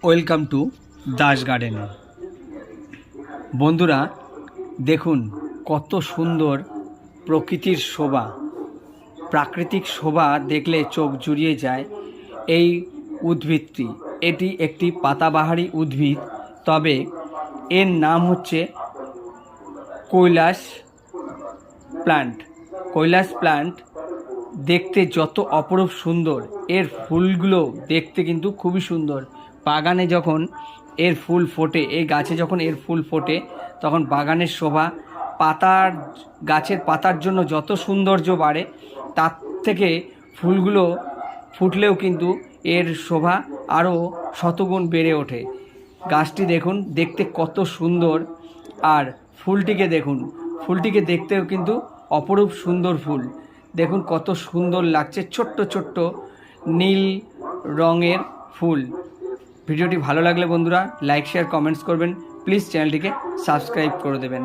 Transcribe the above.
Welcome to Das garden. বন্ধুরা দেখুন কত সুন্দর প্রকৃতির শোভা, প্রাকৃতিক শোভা দেখলে চোখ জুড়িয়ে যায়। এই উদ্ভিদটি এটি একটি পাতাবাহারি উদ্ভিদ, তবে এর নাম হচ্ছে কৈলাস প্ল্যান্ট। কৈলাস প্ল্যান্ট দেখতে যত অপরূপ সুন্দর, এর ফুলগুলো দেখতে কিন্তু খুবই সুন্দর। বাগানে যখন এর ফুল ফোটে, এই গাছে যখন এর ফুল ফোটে, তখন বাগানের শোভা, পাতার গাছের পাতার জন্য যত সৌন্দর্য বাড়ে, তার থেকে ফুলগুলো ফুটলেও কিন্তু এর শোভা আরও শতগুণ বেড়ে ওঠে। গাছটি দেখুন দেখতে কত সুন্দর, আর ফুলটিকে দেখুন, ফুলটিকে দেখতেও কিন্তু অপরূপ সুন্দর ফুল। দেখুন কত সুন্দর লাগছে, ছোট্ট ছোট্ট নীল রঙের ফুল। ভিডিওটি ভালো লাগলে বন্ধুরা লাইক শেয়ার কমেন্টস করবেন, প্লিজ চ্যানেলটিকে সাবস্ক্রাইব করে দেবেন।